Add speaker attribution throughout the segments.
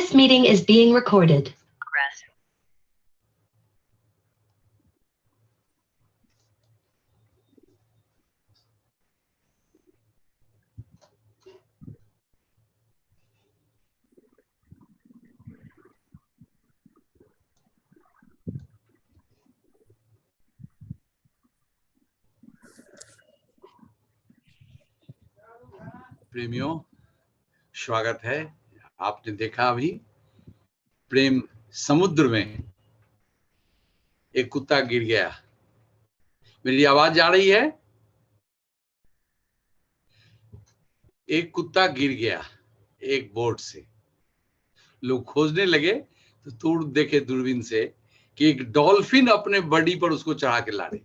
Speaker 1: This meeting is being recorded.
Speaker 2: प्रेमियों, स्वागत है। आपने देखा अभी प्रेम समुद्र में एक कुत्ता गिर गया। मेरी आवाज जा रही है? एक कुत्ता गिर गया एक बोट से। लोग खोजने लगे तो दूर देखे दूरबीन से कि एक डॉल्फिन अपने बॉडी पर उसको चढ़ा के ला रही।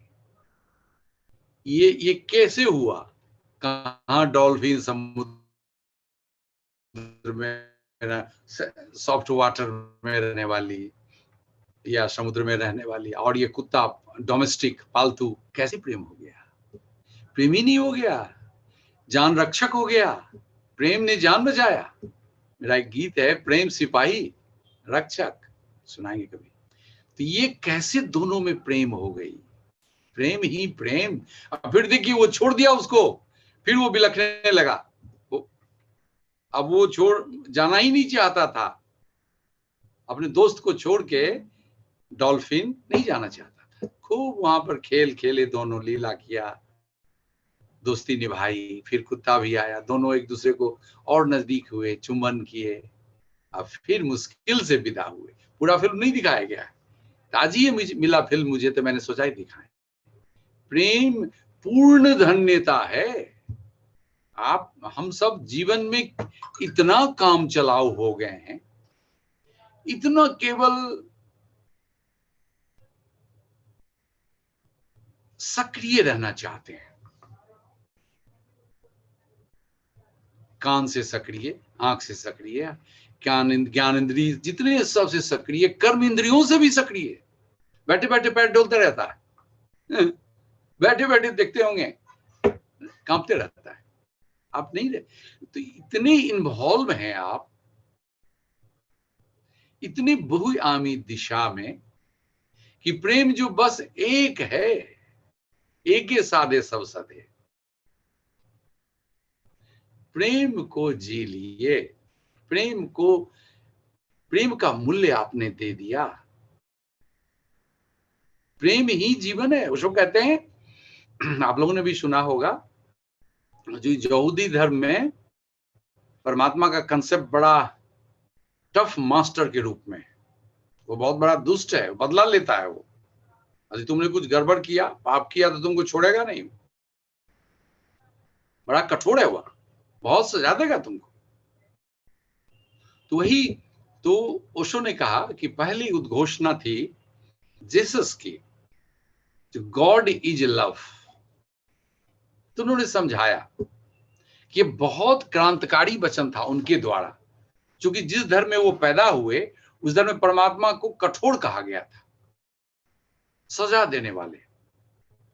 Speaker 2: ये कैसे हुआ? कहाँ डॉल्फिन समुद्र में, सॉफ्ट वाटर में रहने वाली या समुद्र में रहने वाली, और ये कुत्ता डोमेस्टिक पालतू, कैसे प्रेम हो गया? प्रेम ही नहीं हो गया, जान रक्षक हो गया। प्रेम ने जान बचाया। मेरा एक गीत है, प्रेम सिपाही रक्षक, सुनाएंगे कभी। तो ये कैसे दोनों में प्रेम हो गई? प्रेम ही प्रेम। अब फिर देखिए, वो छोड़ दिया उसको, फिर वो बिलखने लगा। अब वो छोड़ जाना ही नहीं चाहता था। अपने दोस्त को छोड़ के डॉल्फिन नहीं जाना चाहता था। खूब वहां पर खेल खेले, दोनों लीला किया, दोस्ती निभाई। फिर कुत्ता भी आया, दोनों एक दूसरे को और नजदीक हुए, चुंबन किए। अब फिर मुश्किल से विदा हुए। पूरा फिल्म नहीं दिखाया गया। आज ही मिला फिल्म मुझे, तो मैंने सोचा ही दिखाएं। प्रेम पूर्ण धन्यता है। हम सब जीवन में इतना काम चलाऊ हो गए हैं, इतना केवल सक्रिय रहना चाहते हैं। कान से सक्रिय, आंख से सक्रिय, ज्ञान इंद्रिय, जितने सबसे सक्रिय, कर्म इंद्रियों से भी सक्रिय। बैठे बैठे पैर डोलता रहता है, बैठे बैठे देखते होंगे कांपते रहता है। आप नहीं रहे तो इतने इन्वॉल्व हैं आप, इतनी बहुआयामी दिशा में, कि प्रेम जो बस एक है, एक के साधे सब सधे। प्रेम को जी लिए, प्रेम का मूल्य आपने दे दिया। प्रेम ही जीवन है। उसको कहते हैं, आप लोगों ने भी सुना होगा, जो यहूदी धर्म में परमात्मा का कंसेप्ट बड़ा टफ मास्टर के रूप में, वो बहुत बड़ा दुष्ट है, बदला लेता है वो। यदि तुमने कुछ गड़बड़ किया, पाप किया, तो तुमको छोड़ेगा नहीं। बड़ा कठोर है वह, बहुत सजा देगा तुमको। तो वही तो ओशो ने कहा कि पहली उद्घोषणा थी जीसस की, जो गॉड इज लव। तो उन्होंने समझाया कि बहुत क्रांतिकारी वचन था उनके द्वारा, क्योंकि जिस धर्म में वो पैदा हुए, उस धर्म में परमात्मा को कठोर कहा गया था, सजा देने वाले।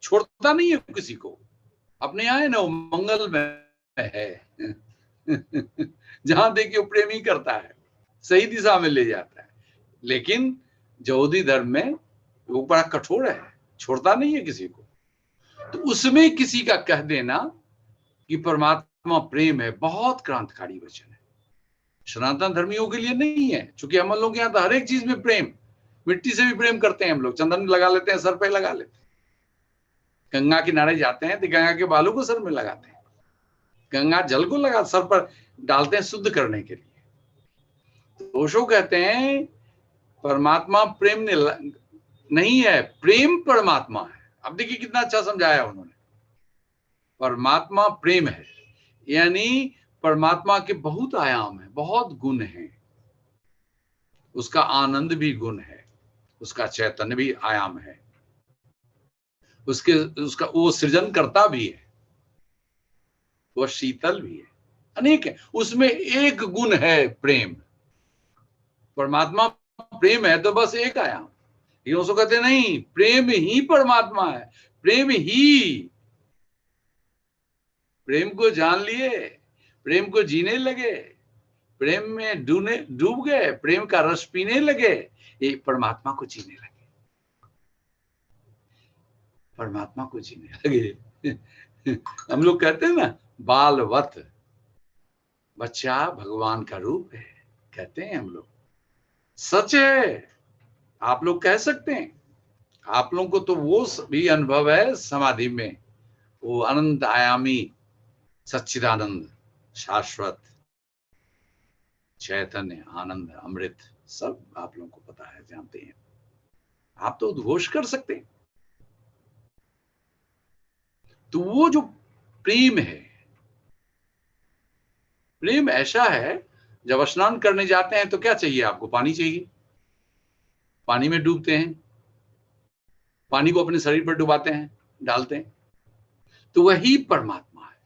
Speaker 2: छोड़ता नहीं है किसी को। अपने यहाँ है ना, वो मंगल में है जहां देखिए वो प्रेम ही करता है, सही दिशा में ले जाता है। लेकिन यहूदी धर्म में वो बड़ा कठोर है, छोड़ता नहीं है किसी को। तो उसमें किसी का कह देना कि परमात्मा प्रेम है, बहुत क्रांतिकारी वचन है। सनातन धर्मियों के लिए नहीं है, क्योंकि हम लोग यहाँ तो हर एक चीज में प्रेम, मिट्टी से भी प्रेम करते हैं हम लोग। चंदन लगा लेते हैं, सर पे लगा लेते हैं। गंगा किनारे जाते हैं तो गंगा के बालू को सर में लगाते हैं, गंगा जल को लगा सर पर डालते हैं शुद्ध करने के लिए। तो ओशो कहते हैं परमात्मा प्रेम नहीं है, प्रेम परमात्मा है। अब देखिए कितना अच्छा समझाया उन्होंने। परमात्मा प्रेम है, यानी परमात्मा के बहुत आयाम है, बहुत गुण हैं। उसका आनंद भी गुण है, उसका चैतन्य भी आयाम है, उसका वो सृजन करता भी है, वह शीतल भी है, अनेक है। उसमें एक गुण है प्रेम। परमात्मा प्रेम है तो बस एक आयाम। ये उसको कहते नहीं, प्रेम ही परमात्मा है। प्रेम को जान लिए, प्रेम को जीने लगे, प्रेम में डूब गए, प्रेम का रस पीने लगे, ये परमात्मा को जीने लगे, परमात्मा को जीने लगे। हम लोग कहते हैं ना, बालवत, बच्चा भगवान का रूप है, कहते हैं हम लोग। सच है, आप लोग कह सकते हैं। आप लोगों को तो वो भी अनुभव है समाधि में, वो अनंत आयामी सच्चिदानंद, शाश्वत चैतन्य, आनंद, अमृत, सब आप लोगों को पता है, जानते हैं। आप तो उद्घोष कर सकते हैं। तो वो जो प्रेम है, प्रेम ऐसा है, जब स्नान करने जाते हैं तो क्या चाहिए आपको? पानी चाहिए। पानी में डूबते हैं, पानी को अपने शरीर पर डुबाते हैं, डालते हैं, तो वही परमात्मा है,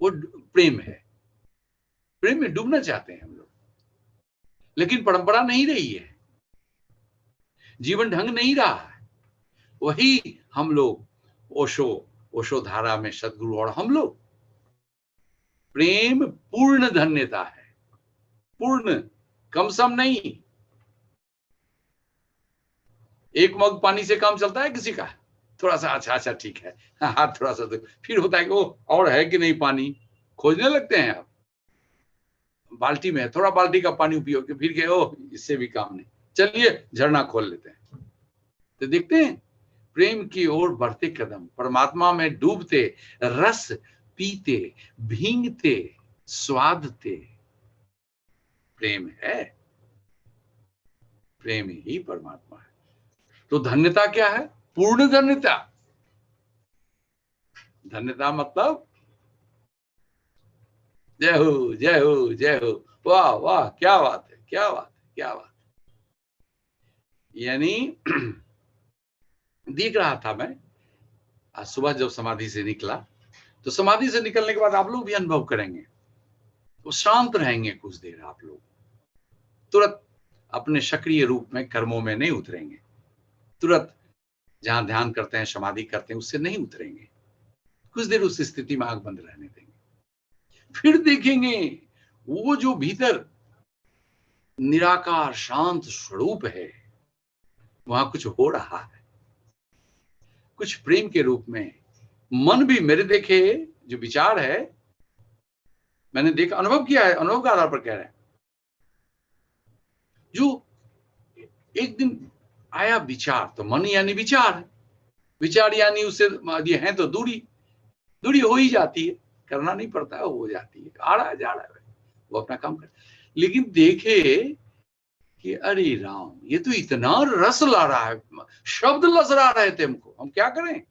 Speaker 2: वो प्रेम है। प्रेम में डूबना चाहते हैं हम लोग, लेकिन परंपरा नहीं रही है, जीवन ढंग नहीं रहा है। वही हम लोग ओशो धारा में सदगुरु और हम लोग, प्रेम पूर्ण धन्यता है, पूर्ण, कम सम नहीं। एक मग पानी से काम चलता है किसी का? थोड़ा सा, अच्छा ठीक है, हाथ थोड़ा सा, तो फिर होता है कि वो और है कि नहीं, पानी खोजने लगते हैं। आप बाल्टी में थोड़ा, बाल्टी का पानी उपयोग, फिर के ओ इससे भी काम नहीं, चलिए झरना खोल लेते हैं। तो देखते हैं प्रेम की ओर बढ़ते कदम, परमात्मा में डूबते, रस पीते, भींगते, स्वादते। प्रेम है, प्रेम ही परमात्मा है। तो धन्यता क्या है? पूर्ण धन्यता। धन्यता मतलब जय हो, जय हो, जय हो, वाह वाह, क्या बात है, क्या बात है, क्या बात है। यानी देख रहा था मैं आज सुबह जब समाधि से निकला, तो समाधि से निकलने के बाद आप लोग भी अनुभव करेंगे, तो शांत रहेंगे कुछ देर। आप लोग तुरंत अपने सक्रिय रूप में, कर्मों में नहीं उतरेंगे, तुरंत जहां ध्यान करते हैं, समाधि करते हैं, उससे नहीं उतरेंगे। कुछ देर उस स्थिति में आंख बंद रहने देंगे, फिर देखेंगे वो जो भीतर निराकार शांत स्वरूप है, वहां कुछ हो रहा है, कुछ प्रेम के रूप में। मन भी मेरे देखे जो विचार है, मैंने देखा, अनुभव किया है, अनुभव के आधार पर कह रहे हैं। जो एक दिन आया विचार, तो मन यानी विचार, विचार यानी उससे ये है तो दूरी, दूरी हो ही जाती है, करना नहीं पड़ता है, हो जाती है, आ रहा है, जा रहा है, वो अपना काम कर। लेकिन देखे कि अरे राम, ये तो इतना रस ला रहा है, शब्द लसरा रहे थे हमको, हम क्या करें?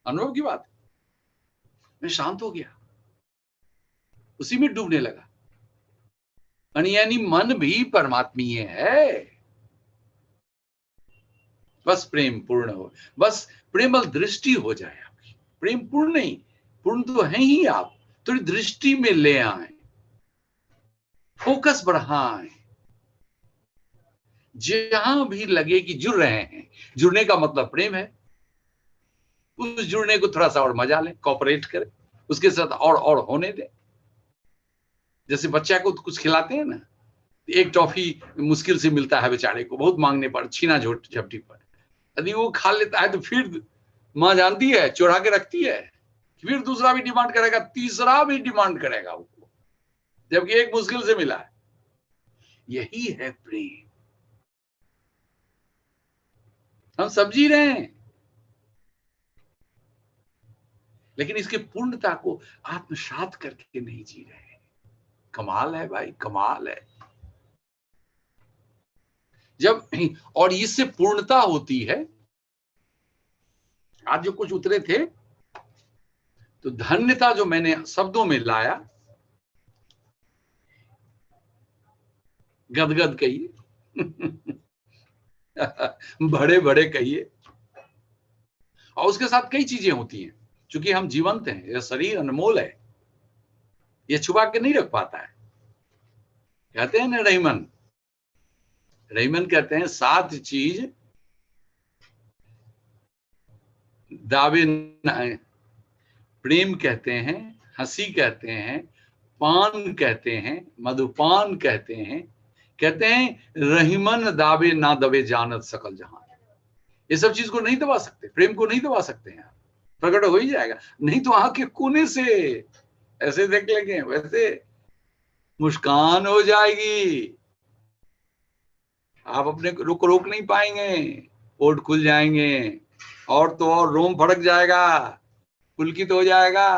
Speaker 2: अनुभव की बात। मैं शांत हो गया, उसी में डूबने लगा। यानी मन भी परमात्मीय है। बस प्रेम पूर्ण हो, बस प्रेमल दृष्टि हो जाए आपकी। प्रेम पूर्ण नहीं, पूर्ण तो है ही आप, थोड़ी दृष्टि में ले आए, फोकस बढ़ाएं, जहां भी लगे कि जुड़ रहे हैं। जुड़ने का मतलब प्रेम है, उस जुड़ने को थोड़ा सा और मजा लें, कॉपरेट करें, उसके साथ और होने दें। जैसे बच्चा को कुछ खिलाते हैं ना, एक टॉफी मुश्किल से मिलता है बेचारे को, बहुत मांगने पर, छीना झपटी पर, यदि वो खा लेता है तो फिर माँ जानती है, चुरा के रखती है, फिर दूसरा भी डिमांड करेगा, तीसरा भी डिमांड करेगा वो, जबकि एक मुश्किल से मिला है। यही है प्रेम। हम सब जी रहे हैं, लेकिन इसके पूर्णता को आत्मसात करके नहीं जी रहे हैं। कमाल है भाई, कमाल है। जब, और इससे पूर्णता होती है। आज जो कुछ उतरे थे, तो धन्यता जो मैंने शब्दों में लाया, गदगद कहिए बड़े बड़े कहिए, और उसके साथ कई चीजें होती हैं। क्योंकि हम जीवंत हैं, यह शरीर अनमोल है, ये छुपा के नहीं रख पाता है। कहते हैं ना रहीमन, रहीमन कहते हैं 7 चीज दावे, प्रेम कहते हैं, हंसी कहते हैं, पान कहते हैं, मधुपान कहते हैं, कहते हैं रहीमन दावे ना दबे जानत सकल जहां। ये सब चीज को नहीं दबा सकते, प्रेम को नहीं दबा सकते हैं, प्रकट हो ही जाएगा। नहीं तो आंख के कोने से ऐसे देख लेंगे, वैसे मुस्कान हो जाएगी, आप अपने रोक नहीं पाएंगे, ओठ खुल जाएंगे, और तो और रोम फड़क जाएगा, पुलकित हो जाएगा।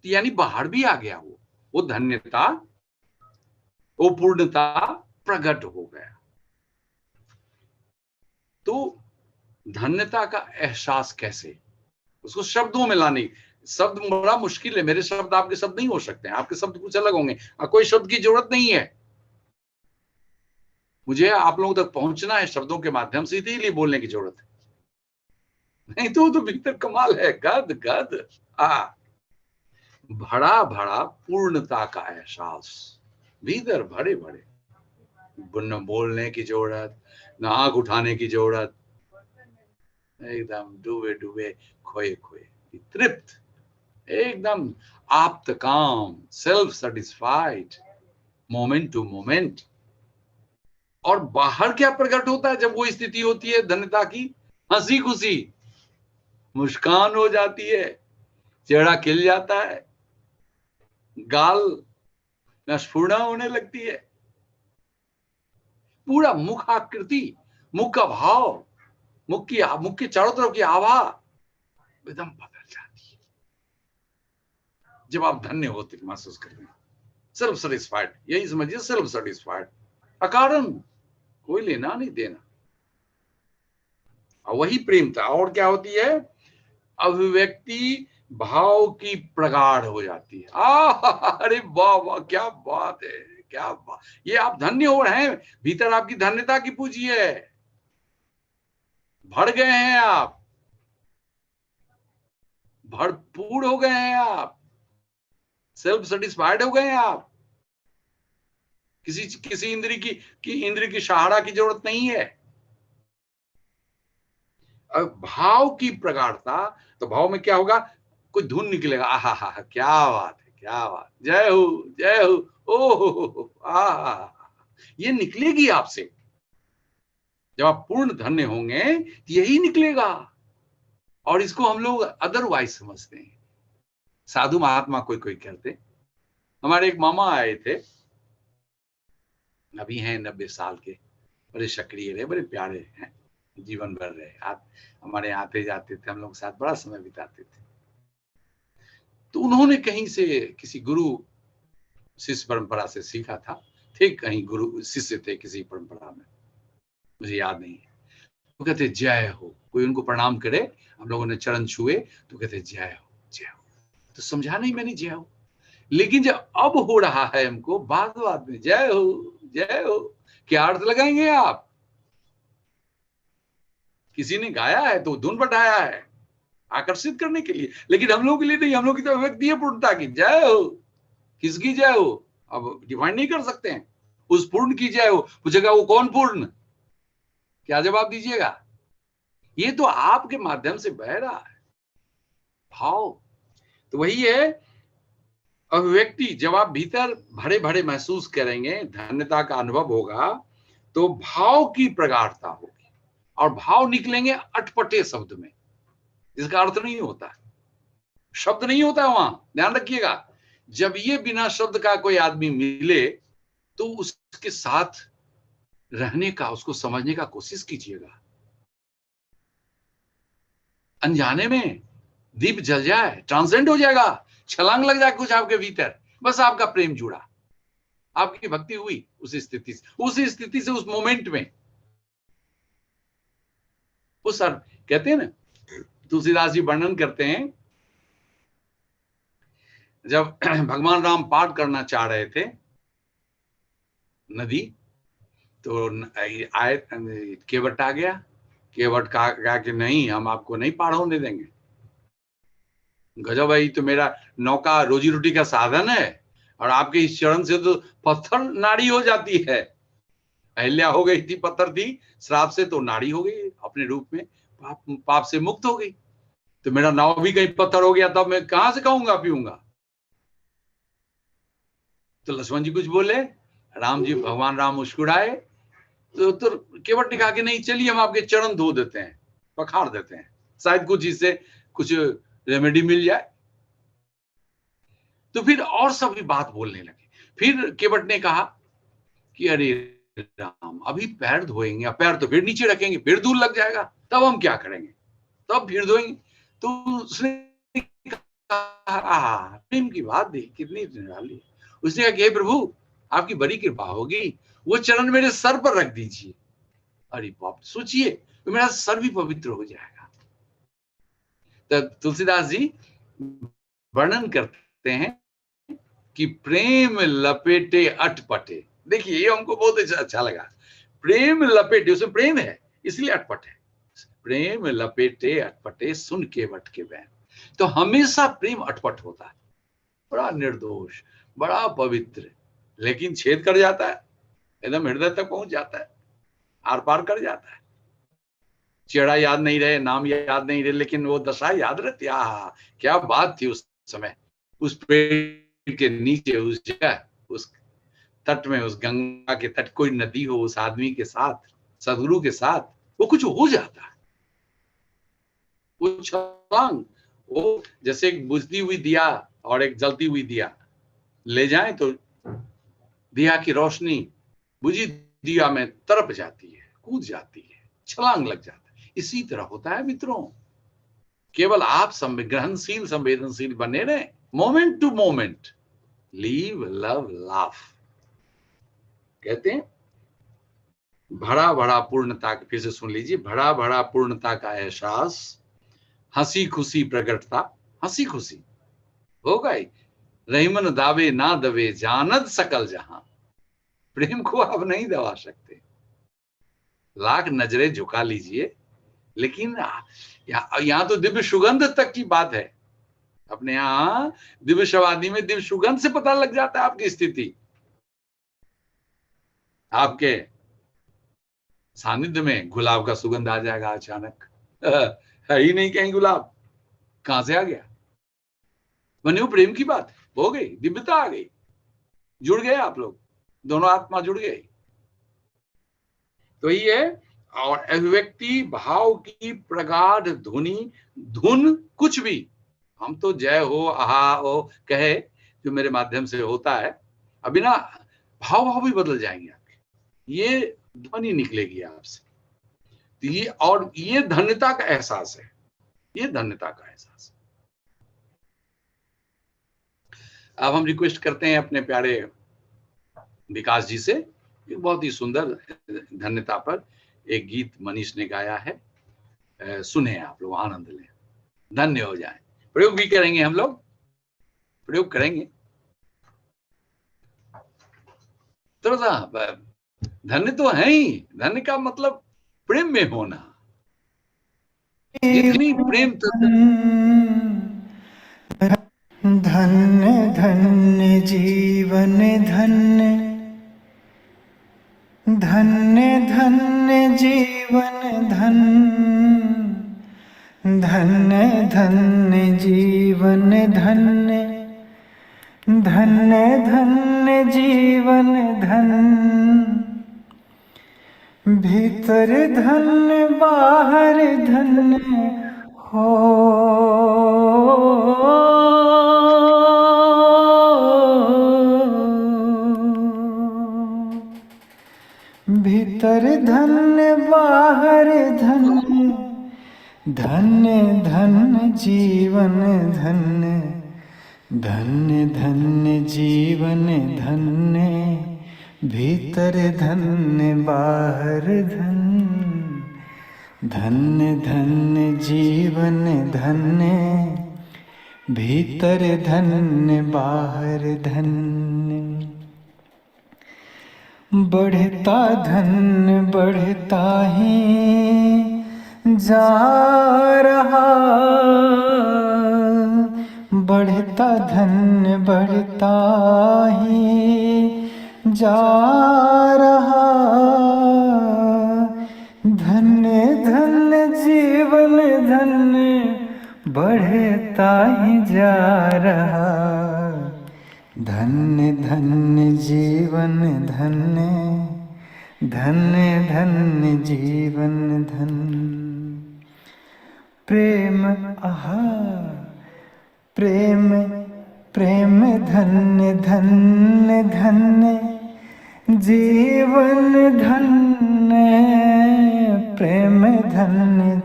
Speaker 2: यानी बाहर भी आ गया वो धन्यता, वो पूर्णता प्रकट हो गया। तो धन्यता का एहसास कैसे, उसको शब्दों में लाने, शब्द बड़ा मुश्किल है, मेरे शब्द आपके शब्द नहीं हो सकते हैं, आपके शब्द कुछ अलग होंगे, कोई शब्द की जरूरत नहीं है, मुझे आप लोगों तक पहुंचना है शब्दों के माध्यम से, इसीलिए बोलने की जरूरत है, नहीं तो भीतर कमाल है, गद गद भड़ा भड़ा पूर्णता का एहसास, भीतर भरे भरे, न बोलने की जरूरत, न आंख उठाने की जरूरत, एकदम डूबे डूबे खोए खोए, तृप्त, एकदम आप्त काम, self satisfied, moment to moment. और बाहर क्या प्रकट होता है जब वो स्थिति होती है धन्यता की? हंसी खुशी, मुस्कान हो जाती है, चेहरा खिल जाता है, गाल में स्फुरना होने लगती है, पूरा मुख आकृति, मुख का भाव, मुख के चारों तरफ की आभा एकदम बदल जाती है जब आप धन्य होते महसूस करते हैं, सेल्फ सेटिस्फाइड, यही समझिए, सेल्फ सेटिस्फाइड, अकारण, कोई लेना नहीं देना, और वही प्रेमता। और क्या होती है? अभिव्यक्ति भाव की प्रगाढ़ हो जाती है। अरे वाह वाह, क्या बात है, क्या बात, ये आप धन्य हो रहे हैं, भीतर आपकी धन्यता की पूंजी है, भर गए हैं आप, भरपूर हो गए हैं आप, सेल्फ सेटिस्फाइड हो गए हैं आप, किसी इंद्री की सहारा की जरूरत नहीं है। भाव की प्रगाढ़ता, तो भाव में क्या होगा? कोई धुन निकलेगा, आहा हा, क्या बात है, क्या बात, जय हो, जय हो, ओ आहा, ये निकलेगी आपसे जब आप पूर्ण धन्य होंगे, यही निकलेगा। और इसको हम लोग अदरवाइज समझते हैं, साधु महात्मा कोई कोई कहते। हमारे एक मामा आए थे, अभी हैं 90 साल के, बड़े सक्रिय रहे, बड़े प्यारे हैं, जीवन भर रहे, हमारे आते जाते थे, हम लोग साथ बड़ा समय बिताते थे। तो उन्होंने कहीं से किसी गुरु शिष्य परंपरा से सीखा था, थे कहीं गुरु शिष्य थे किसी परंपरा में, मुझे याद नहीं है। वो कहते जय हो, कोई उनको प्रणाम करे, हम लोगों ने चरण छुए तो कहते जय हो, जय हो। तो समझा नहीं मैंने जय हो, लेकिन जब अब हो रहा है हमको बाद में, जय हो, जय हो, क्या अर्थ लगाएंगे आप? किसी ने गाया है तो धुन बैठाया है आकर्षित करने के लिए, लेकिन हम लोगों के लिए नहीं, हम लोग की तो अभिव्यक्ति है पूर्णता की, जय हो। किसकी जय हो अब डिफाइन नहीं कर सकते हैं, उस पूर्ण की जय हो। पूछेगा वो कौन पूर्ण, क्या जवाब दीजिएगा? ये तो आपके माध्यम से बह रहा है भाव। तो वही है अभिव्यक्ति, जब आप भीतर भरे भरे महसूस करेंगे, धन्यता का अनुभव होगा, तो भाव की प्रगाढ़ता होगी, और भाव निकलेंगे अटपटे शब्द में, इसका अर्थ नहीं होता, शब्द नहीं होता है वहां, ध्यान रखिएगा। जब ये बिना शब्द का कोई आदमी मिले तो उसके साथ रहने का, उसको समझने का कोशिश कीजिएगा। अनजाने में दीप जल जाए, ट्रांसेंड हो जाएगा, छलांग लग जाए कुछ आपके भीतर, बस आपका प्रेम जुड़ा, आपकी भक्ति हुई उस स्थिति से, उस मोमेंट में। उस सर कहते हैं ना, तुलसीदास जी वर्णन करते हैं, जब भगवान राम पार करना चाह रहे थे नदी, तो आए, केवट आ गया, केवट कहा कि नहीं, हम आपको नहीं पार होने देंगे। गजब भाई, तो मेरा नौका रोजी रोटी का साधन है, और आपके इस चरण से तो पत्थर नाड़ी हो जाती है। अहिल्या हो गई थी, पत्थर थी, श्राप से तो नाड़ी हो गई अपने रूप में, पाप से मुक्त हो गई। तो मेरा नाव भी कहीं पत्थर हो गया, तब मैं कहां से खाऊंगा पीऊंगा? तो लक्ष्मण जी कुछ बोले, राम जी, भगवान राम मुस्कुराए, तो केवट ने कहा कि नहीं, चलिए हम आपके चरण धो देते हैं, पखार देते हैं, शायद कुछ इससे कुछ रेमेडी मिल जाए। तो फिर और सभी बात बोलने लगे। फिर केवट ने कहा कि अरे राम, अभी पैर धोएंगे, पैर तो फिर नीचे रखेंगे, फिर दूर लग जाएगा, तब हम क्या करेंगे, तब फिर धोएंगे। तो उसने कहा, प्रेम की बात देख कितनी निराली। उसने कहा कि हे प्रभु, आपकी बड़ी कृपा होगी, वो चरण मेरे सर पर रख दीजिए। अरे बाप, सोचिए, तो मेरा सर भी पवित्र हो जाएगा। तब तुलसीदास जी वर्णन करते हैं कि प्रेम लपेटे अटपटे। देखिए, ये हमको बहुत अच्छा लगा। प्रेम लपेटे, उसमें प्रेम है इसलिए अटपट है। प्रेम लपेटे अटपटे, सुन केवट के बैन। तो हमेशा प्रेम अटपट होता है, बड़ा निर्दोष, बड़ा पवित्र, लेकिन छेद कर जाता है, एकदम हृदय तक पहुंच जाता है, आर पार कर जाता है। चेहरा याद नहीं रहे, नाम याद नहीं रहे, लेकिन वो दशा याद रहती। क्या बात थी उस समय, उस पेड़ के नीचे, उस जगह, उस तट में, उस गंगा के तट, कोई नदी हो, उस आदमी के साथ, सदगुरु के साथ, वो कुछ हो जाता है। वो छलांग, वो जैसे एक बुझती हुई दिया और एक जलती हुई दिया ले जाए, तो दिया की रोशनी बुझी दिया में तरप जाती है, कूद जाती है, छलांग लग जाता है। इसी तरह होता है मित्रों, केवल आप ग्रहणशील, संवेदनशील बने रहे, moment to moment, live love laugh. कहते हैं भरा भरा पूर्णता, फिर से सुन लीजिए, भरा भरा पूर्णता का एहसास, हंसी खुशी प्रकटता, हंसी खुशी होगा ही, रहीमन दावे ना दवे, जानद सकल जहां। प्रेम को आप नहीं दबा सकते, लाख नजरें झुका लीजिए, लेकिन यहाँ तो दिव्य सुगंध तक की बात है। अपने यहाँ दिव्य शवादी में दिव्य सुगंध से पता लग जाता है आपकी स्थिति। आपके सानिध्य में गुलाब का सुगंध आ जाएगा अचानक, है ही नहीं कहीं गुलाब, कहां से आ गया। बने वो प्रेम की बात हो गई, दिव्यता आ गई, जुड़ गए आप लोग, दोनों आत्मा जुड़ गई। तो ये, और अभिव्यक्ति भाव की प्रगाढ़ धुनी, धुन कुछ भी, हम तो जय हो, आहा हो कहे जो मेरे माध्यम से होता है, अभी ना भाव भी बदल जाएंगे आपके, ये ध्वनि निकलेगी आपसे। तो ये, और ये धन्यता का एहसास है, ये धन्यता का एहसास है। अब हम रिक्वेस्ट करते हैं अपने प्यारे विकास जी से, एक बहुत ही सुंदर धन्यता पर एक गीत मनीष ने गाया है, सुने आप लोग, आनंद लें, धन्य हो जाए। प्रयोग भी करेंगे, हम लोग प्रयोग करेंगे। तो धन्य तो है ही, धन्य का मतलब प्रेम में होना, जितनी प्रेम
Speaker 3: धन्य धन्य जीवन, धन्य धन्य धन्य जीवन, धन्य धन्य जीवन, धन्य धन्य धन्य जीवन, धन्य भीतर धन्य बाहर धन्य हो, भीतर धन्य बाहर धन्य, धन्य धन्य जीवन, धन्य धन्य धन्य जीवन, धन्य भीतर धन्य बाहर धन्य, धन्य धन्य जीवन, धन्य भीतर धन्य बाहर धन्य। बढ़ता धन्य बढ़ता ही जा रहा, बढ़ता धन्य बढ़ता ही जा रहा, धन्य धन्य जीवन, धन्य बढ़ता ही जा रहा, धन्य धन्य जीवन धन्य, धन्य धन्य जीवन धन्य। प्रेम आहा प्रेम प्रेम धन्य धन्य धन्य जीवन धन्य। प्रेम धन्य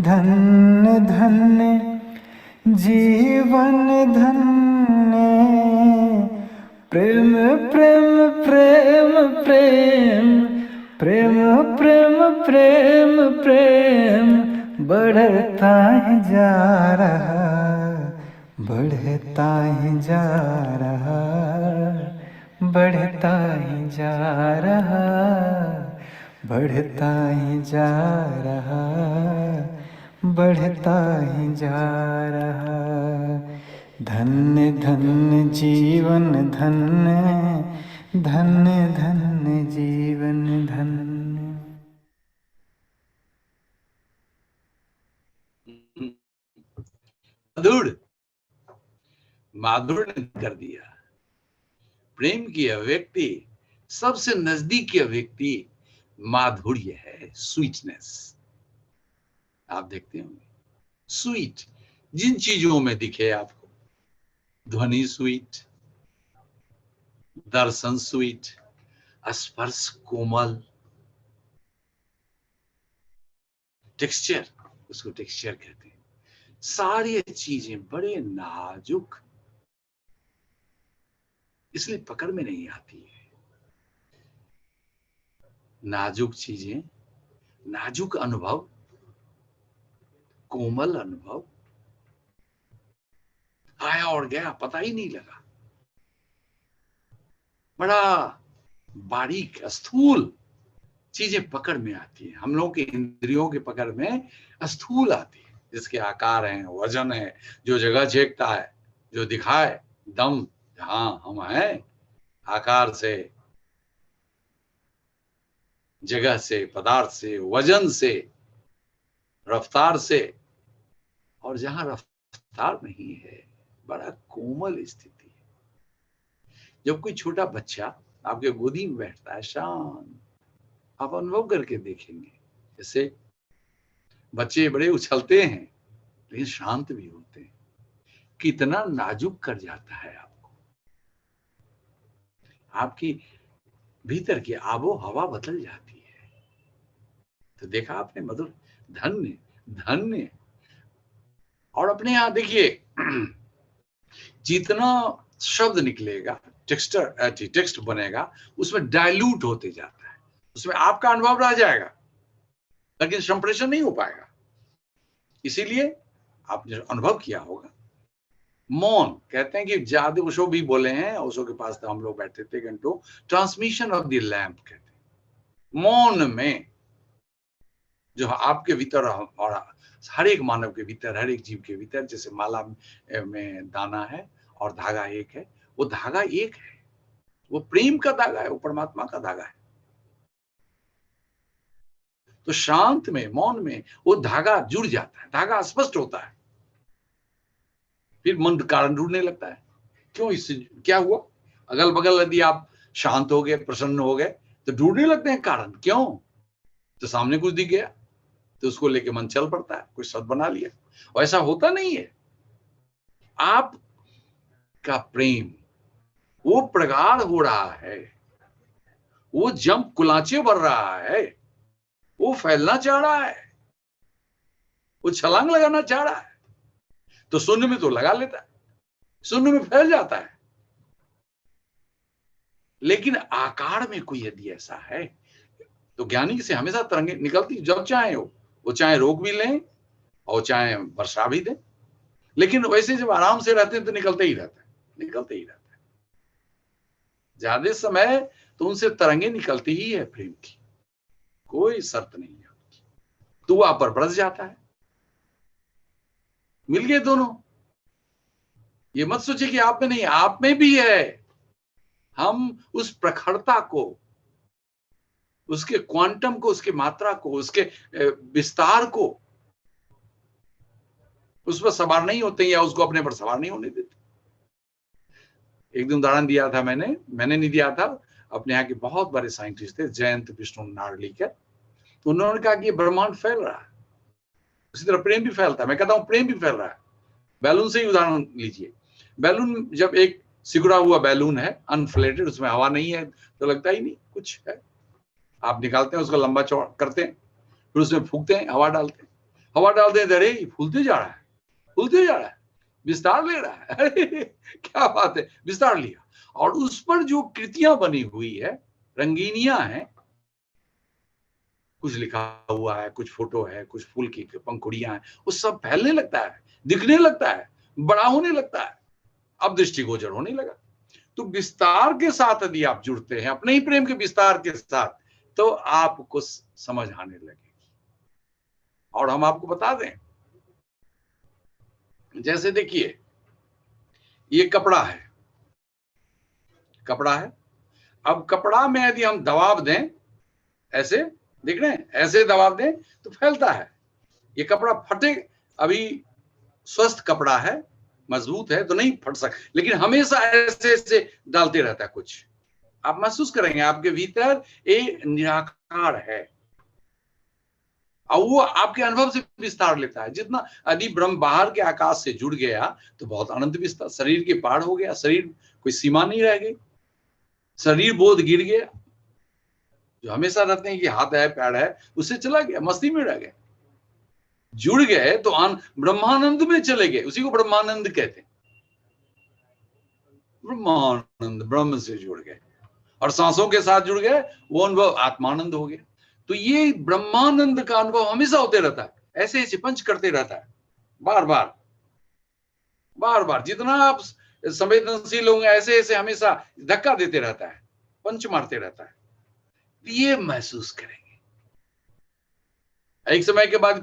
Speaker 3: धन्य धन्य जीवन धन्य। प्रेम प्रेम प्रेम प्रेम प्रेम प्रेम प्रेम प्रेम बढ़ता ही जा रहा, बढ़ता ही जा रहा, बढ़ता ही जा रहा, बढ़ता ही जा रहा, बढ़ता ही जा रहा। धन्य धन्य जीवन धन्य, धन्य धन्य जीवन धन्य।
Speaker 2: माधुर माधुर ने कर दिया। प्रेम की अभिव्यक्ति, सबसे नजदीक की अभिव्यक्ति माधुर्य है, स्वीटनेस। आप देखते होंगे स्वीट जिन चीजों में दिखे आपको, ध्वनि स्वीट, दर्शन स्वीट, स्पर्श कोमल, टेक्सचर, उसको टेक्सचर कहते हैं। सारी चीजें बड़े नाजुक, इसलिए पकड़ में नहीं आती है। नाजुक चीजें, नाजुक अनुभव, कोमल अनुभव, आया और गया, पता ही नहीं लगा। बड़ा बारीक स्थूल चीजें पकड़ में आती है। हम लोगों के इंद्रियों के पकड़ में स्थूल आती है, जिसके आकार हैं, वजन है, जो जगह झेकता है, जो दिखाए दम, हाँ हम हैं, आकार से, जगह से, पदार्थ से, वजन से, रफ्तार से। और जहां रफ्तार नहीं है, बड़ा कोमल स्थिति है। जब कोई छोटा बच्चा आपके गोदी में बैठता है शांत, आप अनुभव करके देखेंगे, जैसे बच्चे बड़े उछलते हैं लेकिन शांत भी होते हैं, कितना नाजुक कर जाता है आपको। आपकी भीतर की आबो हवा बदल जाती है। तो देखा आपने मधुर, धन्य धन्य। और अपने यहां देखिए, जितना शब्द निकलेगा, टेक्स्ट बनेगा, उसमें डाइल्यूट होते जाता है, उसमें आपका अनुभव रह जाएगा लेकिन संप्रेषण नहीं हो पाएगा। इसीलिए आपने अनुभव किया होगा, मौन कहते हैं कि ज्यादा ओशो भी बोले हैं, ओशो के पास तो हम लोग बैठे थे घंटों, ट्रांसमिशन ऑफ द लैम्प कहते हैं। मौन में जो आपके भीतर और हर एक मानव के भीतर, हर एक जीव के भीतर, जैसे माला में दाना है और धागा एक है, वो धागा एक है, वो प्रेम का धागा है, वो परमात्मा का धागा है। तो शांत में, मौन में वो धागा जुड़ जाता है, धागा स्पष्ट होता है। फिर मन कारण ढूंढने लगता है, क्यों, इससे क्या हुआ। अगल बगल यदि आप शांत हो गए, प्रसन्न हो गए, तो ढूंढने लगते हैं कारण, क्यों, तो सामने कुछ दिख गया तो उसको लेके मन चल पड़ता है, कुछ शब्द बना लिया। और ऐसा होता नहीं है। आप का प्रेम वो प्रगाढ़ हो रहा है, वो जम कुलाचे भर रहा है, वो फैलना चाह रहा है, वो छलांग लगाना चाह रहा है। तो शून्य में तो लगा लेता है, शून्य में फैल जाता है। लेकिन आकार में कोई यदि ऐसा है तो ज्ञानी से हमेशा तरंगे निकलती, जब चाहे वो चाहे रोक भी लें और चाहे वर्षा भी दें, लेकिन वैसे जब आराम से रहते हैं तो निकलते ही रहता है, निकलते ही रहता है। ज्यादा समय तो उनसे तरंगे निकलती ही है प्रेम की, कोई शर्त नहीं है। तो वो आप पर बरस जाता है, मिल गए दोनों। ये मत सोचिए कि आप में नहीं, आप में भी है। हम उस प्रखरता को, उसके क्वांटम को, उसके मात्रा को, उसके विस्तार को उस पर सवार नहीं होते या उसको अपने पर सवार नहीं होने देते। एक दिन उदाहरण दिया था मैंने नहीं दिया था, अपने यहाँ के बहुत बड़े साइंटिस्ट थे जयंत विष्णु नार्लिकर, तो उन्होंने कहा कि ये ब्रह्मांड फैल रहा है, उसी तरह प्रेम भी फैलता है। मैं कहता हूँ प्रेम भी फैल रहा है। बैलून से ही उदाहरण लीजिए, बैलून जब एक सिकुड़ा हुआ बैलून है अनफ्लेटेड, उसमें हवा नहीं है तो लगता ही नहीं कुछ है, आप निकालते हैं उसको लंबा चौड़ा करते हैं, फिर उसमें फूंकते हैं, हवा डालते हैं, अरे फूलते जा रहा है, विस्तार ले रहा है, अरे क्या बात है, विस्तार लिया। और उस पर जो कृतियां बनी हुई है, रंगीनियां हैं, कुछ लिखा हुआ है, कुछ फोटो है, कुछ फूल की पंखुड़ियां हैं, वो सब फैलने लगता है, दिखने लगता है, बड़ा होने लगता है, अब दृष्टिगोचर होने लगा। तो विस्तार के साथ यदि आप जुड़ते हैं, अपने ही प्रेम के विस्तार के साथ, तो आपको समझ आने लगेगी। और हम आपको बता दें, जैसे देखिए ये कपड़ा है, अब कपड़ा में यदि हम दबाव दें, ऐसे देख रहे हैं, ऐसे दबाव दें तो फैलता है, ये कपड़ा फटे, अभी स्वस्थ कपड़ा है, मजबूत है तो नहीं फट सकता, लेकिन हमेशा ऐसे ऐसे डालते रहता है कुछ, आप महसूस करेंगे आपके भीतर एक निराकार है, और वो आपके अनुभव से विस्तार लेता है। जितना यदि ब्रह्म बाहर के आकाश से जुड़ गया तो बहुत आनंद विस्तार, शरीर के पार हो गया, शरीर कोई सीमा नहीं रह गई, शरीर बोध गिर गया, जो हमेशा रहते हैं कि हाथ है पैर है, उससे चला गया, मस्ती में रह गए, जुड़ गए तो ब्रह्मानंद में चले गए, उसी को ब्रह्मानंद कहते हैं। ब्रह्मानंद, ब्रह्म से जुड़ गए और सांसों के साथ जुड़ गए, वो अनुभव आत्मानंद हो गया। तो ये ब्रह्मानंद का अनुभव हमेशा होते रहता है, ऐसे ऐसे पंच करते रहता है, बार बार जितना आप संवेदनशील होंगे, ऐसे ऐसे हमेशा धक्का देते रहता है, पंच मारते रहता है। ये महसूस करेंगे, एक समय के बाद